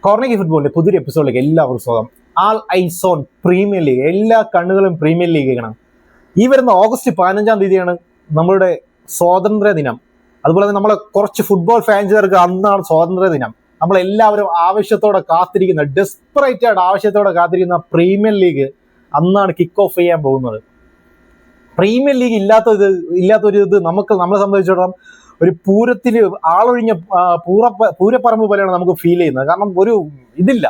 Corner ഫുട്ബോളിന്റെ പുതിയൊരു എപ്പിസോഡിലേക്ക് എല്ലാവർക്കും സ്വാഗതം. ആൾ ഐസ് ഓൺ പ്രീമിയർ ലീഗ്, എല്ലാ കണ്ണുകളും പ്രീമിയർ ലീഗാണ്. ഈ വരുന്ന ഓഗസ്റ്റ് 15 തീയതിയാണ് നമ്മളുടെ സ്വാതന്ത്ര്യ ദിനം. അതുപോലെ തന്നെ നമ്മളെ കുറച്ച് ഫുട്ബോൾ ഫാൻസുകാർക്ക് അന്നാണ് സ്വാതന്ത്ര്യ ദിനം. നമ്മളെല്ലാവരും ആവശ്യത്തോടെ കാത്തിരിക്കുന്ന, ഡെസ്പറേറ്റ് ആയിട്ട് ആവശ്യത്തോടെ കാത്തിരിക്കുന്ന പ്രീമിയർ ലീഗ് അന്നാണ് കിക്ക് ഓഫ് ചെയ്യാൻ പോകുന്നത്. പ്രീമിയർ ലീഗ് ഇല്ലാത്തൊരു ഇത് നമ്മളെ സംബന്ധിച്ചിടത്തോളം ഒരു പൂരത്തിൽ ആളൊഴിഞ്ഞ പൂരപ്പറമ്പ് പോലെയാണ് നമുക്ക് ഫീൽ ചെയ്യുന്നത്. കാരണം ഒരു ഇതില്ല,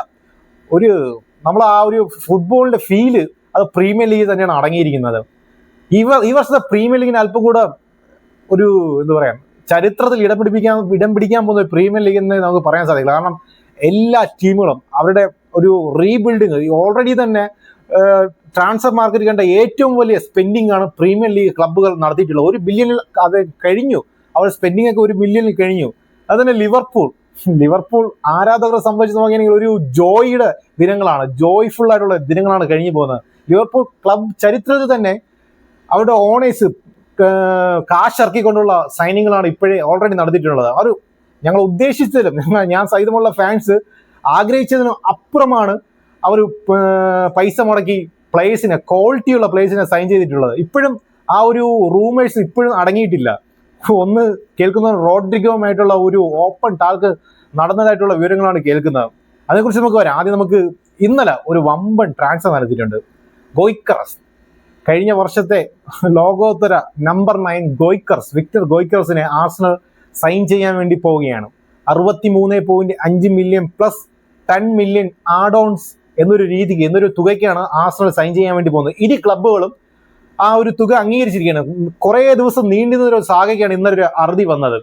നമ്മൾ ആ ഒരു ഫുട്ബോളിന്റെ ഫീല് അത് പ്രീമിയർ ലീഗ് തന്നെയാണ് അടങ്ങിയിരിക്കുന്നത്. ഈ വർഷത്തെ പ്രീമിയർ ലീഗിന് അല്പം കൂടെ ഒരു എന്താ പറയാ, ചരിത്രത്തിൽ ഇടം പിടിക്കാൻ പോകുന്ന പ്രീമിയർ ലീഗ് എന്ന് നമുക്ക് പറയാൻ സാധിക്കില്ല. കാരണം എല്ലാ ടീമുകളും അവരുടെ ഒരു റീബിൽഡിങ്, ഓൾറെഡി തന്നെ ട്രാൻസ്ഫർ മാർക്കറ്റ് കണ്ട ഏറ്റവും വലിയ സ്പെൻഡിങ് ആണ് പ്രീമിയർ ലീഗ് ക്ലബ്ബുകൾ നടത്തിയിട്ടുള്ളത്. 1 ബില്യണിൽ അത് കഴിഞ്ഞു, അവർ സ്പെൻഡിങ് ഒക്കെ 1 ബില്യണിൽ കഴിഞ്ഞു. അത് തന്നെ ലിവർപൂൾ ആരാധകരെ സംബന്ധിച്ച് നോക്കുകയാണെങ്കിൽ ഒരു ജോയിയുടെ ദിനങ്ങളാണ്, ജോയ്ഫുൾ ആയിട്ടുള്ള ദിനങ്ങളാണ് കഴിഞ്ഞു പോകുന്നത്. ലിവർപൂൾ ക്ലബ് ചരിത്രത്തിൽ തന്നെ അവരുടെ ഓണേഴ്സ് കാശിറക്കിക്കൊണ്ടുള്ള സൈനിങ്ങളാണ് ഇപ്പോഴേ ഓൾറെഡി നടത്തിയിട്ടുള്ളത്. ഞങ്ങൾ ഉദ്ദേശിച്ചതിലും, ഞാൻ സഹിതമുള്ള ഫാൻസ് ആഗ്രഹിച്ചതിനും അപ്പുറമാണ് അവർ പൈസ മുടക്കി പ്ലേയേഴ്സിനെ, ക്വാളിറ്റിയുള്ള പ്ലേയേഴ്സിനെ സൈൻ ചെയ്തിട്ടുള്ളത്. ഇപ്പോഴും ആ ഒരു റൂമേഴ്സ് ഇപ്പോഴും അടങ്ങിയിട്ടില്ല. ഒന്ന് കേൾക്കുന്ന റോഡ്രിഗോയുമായിട്ടുള്ള ഒരു ഓപ്പൺ ടാക്ക് നടന്നതായിട്ടുള്ള വിവരങ്ങളാണ് കേൾക്കുന്നത്. അതേക്കുറിച്ച് നമുക്ക് വരാം. ആദ്യം നമുക്ക് ഇന്നലെ ഒരു വമ്പൻ ട്രാൻസ്ഫർ നടത്തിയിട്ടുണ്ട്. ഗോയ്ക്കറസ്, കഴിഞ്ഞ വർഷത്തെ ലോകോത്തര നമ്പർ 9 വിക്ടർ ഗോയ്ക്കറസിനെ ആർസണൽ സൈൻ ചെയ്യാൻ വേണ്ടി പോവുകയാണ്. 63.5 million plus 10 million add ons എന്നൊരു തുകയ്ക്കാണ് ആർസണൽ സൈൻ ചെയ്യാൻ വേണ്ടി പോകുന്നത്. ഇരു ക്ലബ്ബുകളും ആ ഒരു തുക അംഗീകരിച്ചിരിക്കുകയാണ്. കുറേ ദിവസം നീണ്ടുന്ന ഒരു സാഹചര്യമാണ് ഇന്നൊരു അറുതി വന്നത്.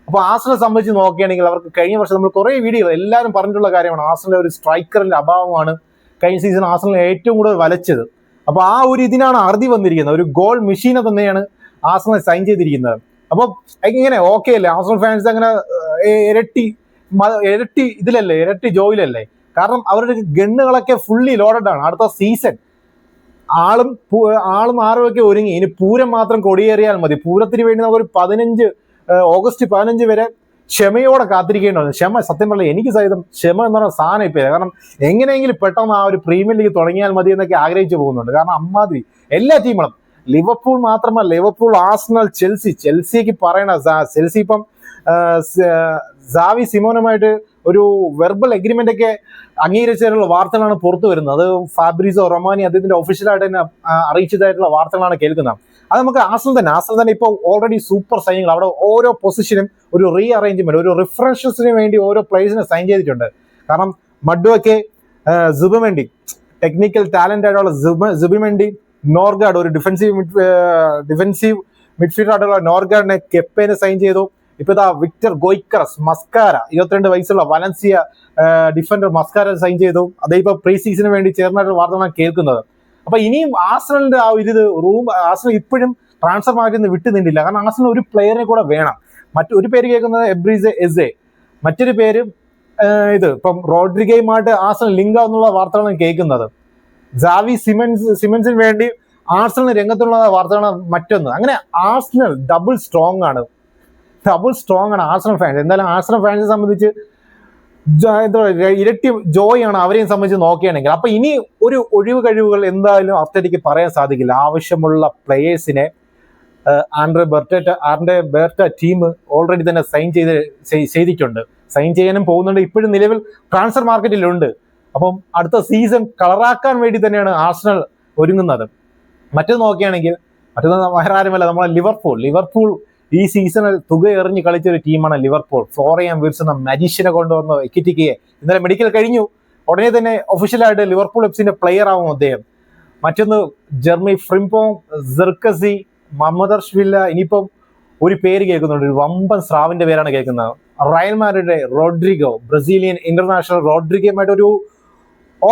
അപ്പോൾ ആർസണൽ സംബന്ധിച്ച് നോക്കുകയാണെങ്കിൽ അവർക്ക് കഴിഞ്ഞ വർഷം നമ്മൾ കുറേ വീഡിയോകൾ എല്ലാവരും പറഞ്ഞിട്ടുള്ള കാര്യമാണ്, ആർസണലിലെ ഒരു സ്ട്രൈക്കറിന്റെ അഭാവമാണ് കഴിഞ്ഞ സീസൺ ആർസണൽ ഏറ്റവും കൂടുതൽ വലച്ചത്. അപ്പോൾ ആ ഒരു ഇതിനാണ് അറുതി വന്നിരിക്കുന്നത്. ഒരു ഗോൾ മെഷീനെ തന്നെയാണ് ആർസണൽ സൈൻ ചെയ്തിരിക്കുന്നത്. അപ്പോൾ ഇങ്ങനെ ഓക്കെ അല്ലേ, ആർസണൽ ഫാൻസ് അങ്ങനെ ഇരട്ടി ഇതിലല്ലേ, ഇരട്ടി ജോയിലല്ലേ? കാരണം അവരുടെ ഗണ്ണുകളൊക്കെ ഫുള്ളി ലോഡഡ് ആണ്. അടുത്ത സീസൺ ആളും ആറും ഒക്കെ ഒരുങ്ങി. ഇനി പൂരം മാത്രം കൊടിയേറിയാൽ മതി. പൂരത്തിന് വേണ്ടി നമുക്കൊരു ഓഗസ്റ്റ് 15 വരെ ക്ഷമയോടെ കാത്തിരിക്കേണ്ടതാണ്. സത്യം പറഞ്ഞാൽ എനിക്ക് സഹിതം ക്ഷമ എന്ന് പറഞ്ഞ സാധനം ഇപ്പം. കാരണം എങ്ങനെയെങ്കിലും പെട്ടെന്ന് ആ ഒരു പ്രീമിയർ ലീഗ് തുടങ്ങിയാൽ മതി എന്നൊക്കെ ആഗ്രഹിച്ചു പോകുന്നുണ്ട്. കാരണം അമ്മാതിരി എല്ലാ ടീമുകളും, ലിവർപൂൾ മാത്രമല്ല, ലിവർപൂൾ, ആർസണൽ, ചെൽസിക്ക് പറയണ, ചെൽസി ഇപ്പം സാവി സിമോനുമായിട്ട് ഒരു വെർബൽ എഗ്രിമെന്റ് ഒക്കെ അംഗീകരിച്ചതായിട്ടുള്ള വാർത്തകളാണ് പുറത്തു വരുന്നത്. അത് ഫാബ്രിസോ റൊമാനി അദ്ദേഹത്തിന്റെ ഒഫീഷ്യലായിട്ട് തന്നെ അറിയിച്ചതായിട്ടുള്ള വാർത്തകളാണ് കേൾക്കുന്നത്. അത് നമുക്ക് ആർസണൽ തന്നെ ഇപ്പോൾ ഓൾറെഡി സൂപ്പർ സൈനിങ്ങൾ അവിടെ ഓരോ പൊസിഷനും ഒരു റീ അറേഞ്ച്മെന്റ്, ഒരു റിഫ്രഷസിന് വേണ്ടി ഓരോ പ്ലേയേഴ്സിനെ സൈൻ ചെയ്തിട്ടുണ്ട്. കാരണം മഡ്വക്കെ, സുബിമെൻഡി, ടെക്നിക്കൽ ടാലന്റ് ആയിട്ടുള്ള സുബിമെൻഡി, നോർഗാർഡ്, ഒരു ഡിഫൻസീവ് മിഡ്ഫീൽഡർ ആയിട്ടുള്ള നോർഗാർഡിനെ കെപ്പേനെ സൈൻ ചെയ്തു. ഇപ്പൊ ഇതാ വിക്ടർ ഗോയ്ക്കറസ്, മസ്കാര, 22 വയസ്സുള്ള വലൻസിയ ഡിഫൻഡർ മസ്കാര സൈൻ ചെയ്തു. അതേ ഇപ്പൊ പ്രീ സീസണിന് വേണ്ടി ചേർന്നായിട്ടുള്ള വാർത്തകളാണ് കേൾക്കുന്നത്. അപ്പൊ ഇനിയും ആർസണലിന്റെ ആ ആർസണൽ ഇപ്പോഴും ട്രാൻസ്ഫർ മാർക്കറ്റിൽ നിന്ന് വിട്ടു നിന്നില്ല. കാരണം ആർസണൽ ഒരു പ്ലെയറിനെ കൂടെ വേണം. മറ്റൊരു പേര് കേൾക്കുന്നത് എബ്രീസെ എസെ, മറ്റൊരു പേര് ഇപ്പം റോഡ്രിഗയുമായിട്ട് ആർസണൽ ലിങ്ക് ആവുന്നുള്ള വാർത്തകളാണ് കേൾക്കുന്നത്. ജാവി സിമൻസിന് വേണ്ടി ആർസണൽ രംഗത്തുള്ള വാർത്തകളാണ് മറ്റൊന്ന്. അങ്ങനെ ആർസണൽ ഡബിൾ സ്ട്രോങ് ആണ് ആർസണൽ ഫാൻസ്. എന്തായാലും ആർസണൽ ഫാൻസിനെ സംബന്ധിച്ച് എന്താ പറയുക, ഇരട്ടി ജോയ് ആണ് അവരെയും സംബന്ധിച്ച് നോക്കുകയാണെങ്കിൽ. അപ്പൊ ഇനി ഒരു ഒഴിവ് കഴിവുകൾ എന്തായാലും അർട്ടറ്റയ്ക്ക് പറയാൻ സാധിക്കില്ല. ആവശ്യമുള്ള പ്ലേയേഴ്സിനെ ആൻഡ്രെ ബെർട്ട ടീം ഓൾറെഡി തന്നെ ചെയ്തിട്ടുണ്ട്, സൈൻ ചെയ്യാനും പോകുന്നുണ്ട്. ഇപ്പോഴും നിലവിൽ ട്രാൻസ്ഫർ മാർക്കറ്റിലുണ്ട്. അപ്പം അടുത്ത സീസൺ കളറാക്കാൻ വേണ്ടി തന്നെയാണ് ആർസണൽ ഒരുങ്ങുന്നത്. മറ്റൊന്ന് നോക്കുകയാണെങ്കിൽ വേറെ ആരുമല്ല, നമ്മളെ ലിവർപൂൾ ഈ സീസണിൽ തുക എറിഞ്ഞ് കളിച്ചൊരു ടീമാണ് ലിവർപൂൾ. ഫ്ലോറിയൻ വിൽസൺ എന്ന മജീഷ്യനെ കൊണ്ടുവന്ന എക്കിറ്റിക്കയെ ഇന്നലെ മെഡിക്കൽ കഴിഞ്ഞു. ഉടനെ തന്നെ ഒഫീഷ്യലായിട്ട് ലിവർപൂൾ എഫ്സിന്റെ പ്ലെയർ ആവും അദ്ദേഹം. മറ്റൊന്ന് ജെർമി ഫ്രിംപോങ്, സെർക്കസി, മമദർഷ്വില്ല. ഇനിയിപ്പം ഒരു പേര് കേൾക്കുന്നുണ്ട്, ഒരു വമ്പൻ സ്രാവിന്റെ പേരാണ് കേൾക്കുന്നത്. റയൽ മാഡ്രിഡിന്റെ റോഡ്രിഗോ, ബ്രസീലിയൻ ഇന്റർനാഷണൽ റോഡ്രിഗയുമായിട്ട് ഒരു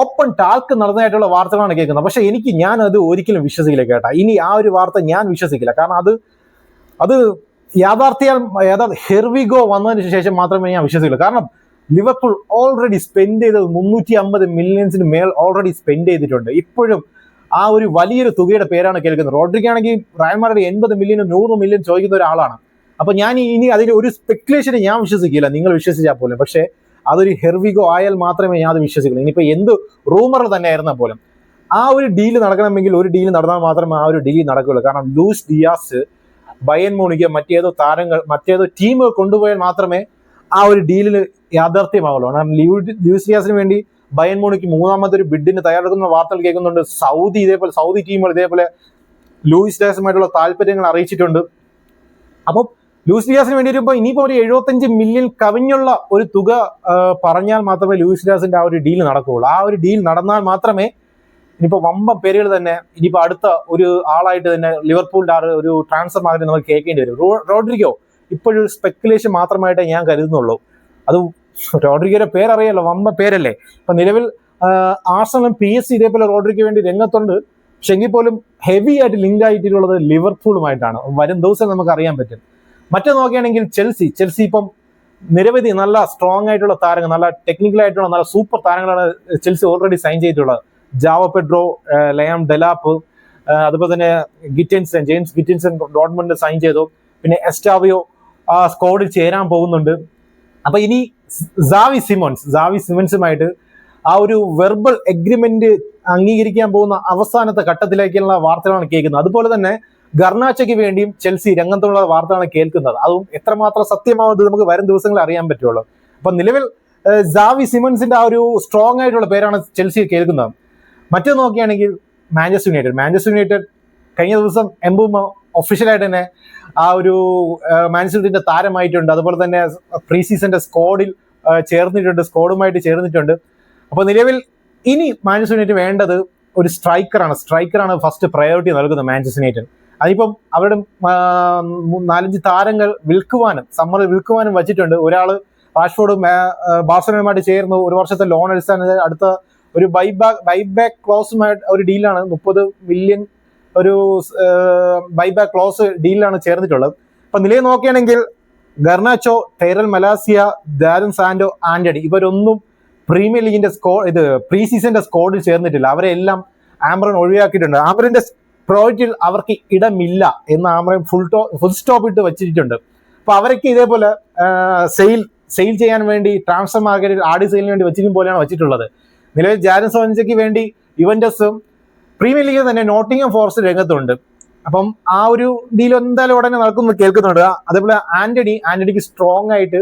ഓപ്പൺ ടാക്ക് നടന്നതായിട്ടുള്ള വാർത്തകളാണ് കേൾക്കുന്നത്. പക്ഷെ ഞാൻ അത് ഒരിക്കലും വിശ്വസിക്കില്ല കേട്ടാ. ഇനി ആ ഒരു വാർത്ത ഞാൻ വിശ്വസിക്കില്ല. കാരണം അത് ഹെർവിഗോ വന്നതിന് ശേഷം മാത്രമേ ഞാൻ വിശ്വസിക്കുള്ളൂ. കാരണം ലിവർപൂൾ ഓൾറെഡി സ്പെൻഡ് ചെയ്തത് 350 മില്യൺസിന് മേൽ ഓൾറെഡി സ്പെൻഡ് ചെയ്തിട്ടുണ്ട്. ഇപ്പോഴും ആ ഒരു വലിയൊരു തുകയുടെ പേരാണ് കേൾക്കുന്നത്. റോഡ്രിഗോ ആണെങ്കിൽ റയൽ മാഡ്രിഡ് 80 മില്യനും 100 മില്യൺ ചോദിക്കുന്ന ഒരാളാണ്. അപ്പൊ ഞാൻ ഇനി അതിന്റെ ഒരു സ്പെക്കുലേഷനെ ഞാൻ വിശ്വസിക്കില്ല, നിങ്ങൾ വിശ്വസിച്ചാൽ പോലും. പക്ഷേ അതൊരു ഹെർവിഗോ ആയാൽ മാത്രമേ ഞാൻ അത് വിശ്വസിക്കുള്ളൂ. ഇനിയിപ്പോൾ എന്ത് റൂമർ തന്നെ ആയിരുന്നാൽ പോലും ആ ഒരു ഡീല് നടക്കണമെങ്കിൽ ഒരു ഡീല് നടന്നാൽ മാത്രമേ ആ ഒരു ഡീൽ നടക്കുകയുള്ളൂ. കാരണം ലൂയിസ് ഡിയാസ് ബയൺ മ്യൂണിക്ക് മറ്റേതോ ടീമുകൾ കൊണ്ടുപോയാൽ മാത്രമേ ആ ഒരു ഡീലിൽ യാഥാർത്ഥ്യമാവുള്ളൂ. കാരണം ലൂയിസ് ഡിയാസിന് വേണ്ടി ബയൺ മ്യൂണിക്ക് മൂന്നാമത്തെ ഒരു ബിഡിന് തയ്യാറെടുക്കുന്ന വാർത്തകൾ കേൾക്കുന്നുണ്ട്. സൗദി ടീമുകൾ ഇതേപോലെ ലൂയിസ് ഡിയാസുമായിട്ടുള്ള താല്പര്യങ്ങൾ അറിയിച്ചിട്ടുണ്ട്. അപ്പം ലൂയിസ് ഡിയാസിന് വേണ്ടി വരുമ്പോൾ ഇനിയിപ്പോൾ ഒരു 75 മില്യൺ കവിഞ്ഞുള്ള ഒരു തുക പറഞ്ഞാൽ മാത്രമേ ലൂയിസ് ഡിയാസിന്റെ ആ ഒരു ഡീൽ നടക്കുകയുള്ളൂ. ആ ഒരു ഡീൽ നടന്നാൽ മാത്രമേ ഇനിയിപ്പോൾ വമ്പൻ പേരുകൾ തന്നെ ഇനിയിപ്പോൾ അടുത്ത ഒരു ആളായിട്ട് തന്നെ ലിവർപൂളിന്റെ ആ ഒരു ട്രാൻസ്ഫർ മാർക്കറ്റ് നമുക്ക് കേൾക്കേണ്ടി വരും. റോഡ്രിഗോ ഇപ്പോഴൊരു സ്പെക്കുലേഷൻ മാത്രമായിട്ടേ ഞാൻ കരുതുന്നുള്ളൂ. അത് റോഡ്രിഗോയുടെ പേരറിയാലോ, വമ്പൻ പേരല്ലേ. ഇപ്പൊ നിലവിൽ ആർസണലും PSG ഇതേപോലെ റോഡ്രിഗോ വേണ്ടി രംഗത്തുണ്ട്. പക്ഷെ എങ്കിൽ പോലും ഹെവി ആയിട്ട് ലിങ്ക് ആയിട്ടുള്ളത് ലിവർപൂളുമായിട്ടാണ്. വരും ദിവസം നമുക്ക് അറിയാൻ പറ്റും. മറ്റേ നോക്കുകയാണെങ്കിൽ ചെൽസി ഇപ്പം നിരവധി നല്ല സ്ട്രോങ് ആയിട്ടുള്ള താരങ്ങൾ, നല്ല ടെക്നിക്കലായിട്ടുള്ള നല്ല സൂപ്പർ താരങ്ങളാണ് ചെൽസി ഓൾറെഡി സൈൻ ചെയ്തിട്ടുള്ളത്. ജാവോ പെഡ്രോ, ലയാം ഡെലാപ്പ്, അതുപോലെ തന്നെ ജെയിംസ് ഗിറ്റിൻസൺ ഡോട്ട്മണ്ട് സൈൻ ചെയ്തു. പിന്നെ എസ്റ്റാവിയോ ആ സ്ക്വാഡിൽ ചേരാൻ പോകുന്നുണ്ട്. അപ്പൊ ഇനി സാവി സിമൻസുമായിട്ട് ആ ഒരു വെർബൽ എഗ്രിമെന്റ് അംഗീകരിക്കാൻ പോകുന്ന അവസാനത്തെ ഘട്ടത്തിലേക്കുള്ള വാർത്തകളാണ് കേൾക്കുന്നത്. അതുപോലെ തന്നെ ഗർണാച്ചയ്ക്ക് വേണ്ടിയും ചെൽസി രംഗത്തുള്ള വാർത്തകളാണ് കേൾക്കുന്നത്. അതും എത്രമാത്രം സത്യമാവുന്നത് നമുക്ക് വരും ദിവസങ്ങളിൽ അറിയാൻ പറ്റുള്ളൂ. അപ്പൊ നിലവിൽ സാവി സിമൻസിന്റെ ആ ഒരു സ്ട്രോങ് ആയിട്ടുള്ള പേരാണ് ചെൽസി കേൾക്കുന്നത്. മറ്റേ നോക്കുകയാണെങ്കിൽ മാഞ്ചസ്റ്റർ യുണൈറ്റഡ് കഴിഞ്ഞ ദിവസം എംബുമോ ഒഫീഷ്യലായിട്ട് തന്നെ ആ ഒരു മാഞ്ചസ്റ്റർ യുണൈറ്റഡിന്റെ താരമായിട്ടുണ്ട്. അതുപോലെ തന്നെ പ്രീ സീസന്റെ സ്ക്വാഡുമായിട്ട് ചേർന്നിട്ടുണ്ട്. അപ്പൊ നിലവിൽ ഇനി മാഞ്ചസ്റ്റർ യുണൈറ്റഡ് വേണ്ടത് ഒരു സ്ട്രൈക്കറാണ് ഫസ്റ്റ് പ്രയോറിറ്റി നൽകുന്നത് മാഞ്ചസ്റ്റർ യുണൈറ്റഡ്. അതിപ്പം അവരുടെ 4-5 താരങ്ങൾ സമ്മറിൽ വിൽക്കുവാനും വച്ചിട്ടുണ്ട്. ഒരാള് റാഷ്ഫോർഡ് ബാർസലോണയുമായിട്ട് ചേർന്ന് 1 വർഷത്തെ ലോൺ അടിസ്ഥാന അടുത്ത ഒരു ബൈബാക്ക് ക്ലോസുമായിട്ട് ഒരു ഡീലാണ് 30 മില്യൺ ഒരു ബൈബാക്ക് ക്ലോസ് ഡീലിലാണ് ചേർന്നിട്ടുള്ളത്. അപ്പൊ നിലയിൽ നോക്കുകയാണെങ്കിൽ ഗർണാച്ചോ, ടൈറൽ മലാസിയ, ദാരൻ സാന്റോ, ആന്റണി ഇവരൊന്നും പ്രീമിയർ ലീഗിന്റെ പ്രീ സീസന്റെ സ്ക്വാഡിൽ ചേർന്നിട്ടില്ല. അവരെ എല്ലാം ആംബ്രൻ ഒഴിവാക്കിയിട്ടുണ്ട്. ആംബ്രന്റെ പ്രോജക്റ്റിൽ അവർക്ക് ഇടമില്ല എന്ന് ആംബ്രൻ ഫുൾ സ്റ്റോപ്പ് ഇട്ട് വെച്ചിട്ടുണ്ട്. അപ്പൊ അവരൊക്കെ ഇതേപോലെ സെയിൽ ചെയ്യാൻ വേണ്ടി ട്രാൻസ്ഫർ മാർക്കറ്റിൽ ആടി സെയിലിന് വേണ്ടി വെച്ചിരിക്കും പോലെയാണ് വെച്ചിട്ടുള്ളത്. നിലവിൽ ജാരൻ സാൻചോയ്ക്ക് വേണ്ടി യുവന്റസും പ്രീമിയർ ലീഗിൽ തന്നെ നോട്ടിംഗ്ഹാം ഫോറസ്റ്റ് രംഗത്തുണ്ട്. അപ്പം ആ ഒരു ഡീൽ എന്തായാലും ഉടനെ നടക്കുന്നു കേൾക്കുന്നുണ്ട്. അതേപോലെ ആന്റണിക്ക് സ്ട്രോങ് ആയിട്ട്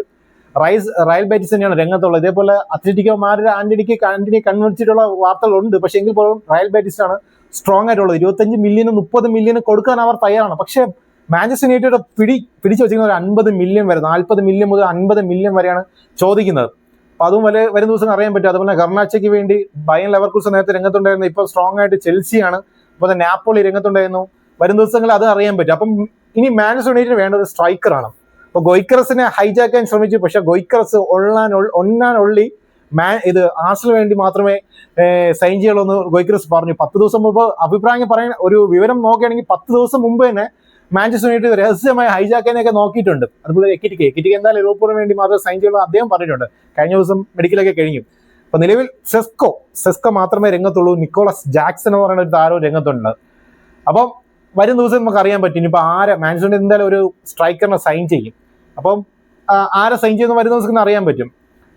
റയൽ ബെറ്റിസ് തന്നെയാണ് രംഗത്തുള്ളത്. ഇതേപോലെ അത്ലറ്റിക്കോ മാരുടെ ആന്റണിയെ കൺവിൻസിട്ടുള്ള വാർത്തകളുണ്ട്. പക്ഷെ എങ്കിൽ പോലും റയൽ ബെറ്റിസ് ആണ് സ്ട്രോങ് ആയിട്ടുള്ളത്. 25 മില്യനും 30 മില്യനും കൊടുക്കാൻ അവർ തയ്യാറാണ്. പക്ഷെ മാഞ്ചസ്റ്റർ യുണൈറ്റഡ് പിടിച്ചു വെച്ചിരിക്കുന്ന ഒരു 50 മില്യൺ വരെ, 40 മില്യൺ മുതൽ 50 മില്യൺ വരെയാണ് ചോദിക്കുന്നത്. അപ്പൊ അതും വരും ദിവസം അറിയാൻ പറ്റും. അതുപോലെ ഗർണാച്ചയ്ക്ക് വേണ്ടി ബയൺ ലെവർകൂസൻ നേരത്തെ രംഗത്തുണ്ടായിരുന്നു. ഇപ്പൊ സ്ട്രോങ് ആയിട്ട് ചെൽസിയാണ്. അതുപോലെ നാപ്പോളി രംഗത്തുണ്ടായിരുന്നു. വരും ദിവസങ്ങളിൽ അത് അറിയാൻ പറ്റും. അപ്പം ഇനി മാഞ്ചസ്റ്റർ യുണൈറ്റഡ് വേണ്ട ഒരു സ്ട്രൈക്കറാണ്. അപ്പൊ ഗോയ്ക്കറസിനെ ഹൈജാക്കാൻ ശ്രമിച്ചു. പക്ഷെ ഗോയ്ക്കറസ് ഒള്ളി ആർസണലിന് വേണ്ടി മാത്രമേ സൈൻ ചെയ്യുള്ളൂ എന്ന് ഗോയ്ക്കറസ് പറഞ്ഞു. 10 ദിവസം മുമ്പ് അഭിപ്രായം പറയാൻ ഒരു വിവരം നോക്കുകയാണെങ്കിൽ 10 ദിവസം മുമ്പ് തന്നെ മാഞ്ചസ്റ്റർ യുണൈറ്റഡ് രഹസ്യമായി ഹൈജാക്കാനൊക്കെ നോക്കിയിട്ടുണ്ട്. അതുപോലെ എക്കിറ്റിക്ക് എന്തായാലും യൂറോപ്പിന് വേണ്ടി മാത്രമേ സൈൻ ചെയ്യുള്ളൂ അദ്ദേഹം പറഞ്ഞിട്ടുണ്ട്. കഴിഞ്ഞ ദിവസം മെഡിക്കലൊക്കെ കഴിഞ്ഞു. അപ്പൊ നിലവിൽ സെസ്കോ മാത്രമേ രംഗത്തുള്ളൂ. നിക്കോളസ് ജാക്സൺ എന്ന് പറയുന്ന ഒരു താരവും രംഗത്തുണ്ട്. അപ്പം വരും ദിവസം നമുക്ക് അറിയാൻ പറ്റും ഇനിയിപ്പോൾ മാഞ്ചസ്റ്റർ യുണൈറ്റഡ് എന്തായാലും ഒരു സ്ട്രൈക്കറിനെ സൈൻ ചെയ്യും. അപ്പം ആരെ സൈൻ ചെയ്യുന്ന വരും ദിവസം അറിയാൻ പറ്റും.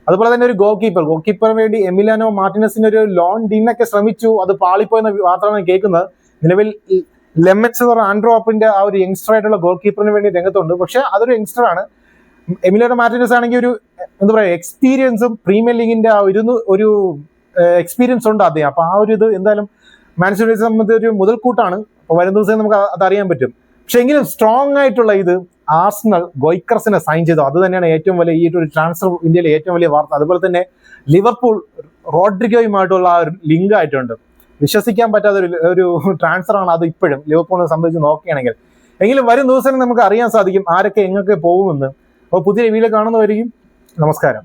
അതുപോലെ തന്നെ ഒരു ഗോൾ കീപ്പറിന് വേണ്ടി എമിലിയാനോ മാർട്ടിനസിന്റെ ഒരു ലോൺ ഡീലിനൊക്കെ ശ്രമിച്ചു. അത് പാളിപ്പോയെന്ന വാർത്തയാണ് കേൾക്കുന്നത്. നിലവിൽ ലെമൻസ് എന്ന് പറഞ്ഞ ആൻഡ്രോപ്പിന്റെ ആ ഒരു യങ്സ്റ്റർ ആയിട്ടുള്ള ഗോൾ കീപ്പറിന് വേണ്ടി രംഗത്തുണ്ട്. പക്ഷെ അതൊരു യങ്സ്റ്റർ ആണ്. എമിലിയാനോ മാർട്ടിനസ് ആണെങ്കിൽ ഒരു എന്താ പറയുക എക്സ്പീരിയൻസും പ്രീമിയർ ലീഗിന്റെ ഒരു എക്സ്പീരിയൻസ് ഉണ്ട് അദ്ദേഹം. അപ്പൊ ആ ഒരു ഇത് എന്തായാലും മാഞ്ചസ്റ്റർ യുണൈറ്റഡിനെ സംബന്ധിച്ച് ഒരു മുതൽക്കൂട്ടാണ്. അപ്പൊ വരും ദിവസം നമുക്ക് അത് അറിയാൻ പറ്റും. പക്ഷെ എങ്കിലും സ്ട്രോങ് ആയിട്ടുള്ള ഇത് ആർസണൽ ഗോയ്ക്കറസിനെ സൈൻ ചെയ്തു. അത് തന്നെയാണ് ഏറ്റവും വലിയ ഈ ഒരു ട്രാൻസ്ഫർ ഇന്ത്യയിലെ ഏറ്റവും വലിയ വാർത്ത. അതുപോലെ തന്നെ ലിവർപൂൾ റോഡ്രിഗോയുമായിട്ടുള്ള ആ ഒരു ലിങ്ക് ആയിട്ടുണ്ട്. വിശ്വസിക്കാൻ പറ്റാത്ത ഒരു ട്രാൻസ്ഫർ ആണ് അത് ഇപ്പോഴും ലിവർപൂളിനെ സംബന്ധിച്ച് നോക്കുകയാണെങ്കിൽ. എങ്കിലും വരും ദിവസം നമുക്ക് അറിയാൻ സാധിക്കും ആരൊക്കെ എങ്ങൊക്കെ പോകുമെന്ന്. അപ്പോൾ പുതിയ വീഡിയോ കാണുന്നവരെയും നമസ്കാരം.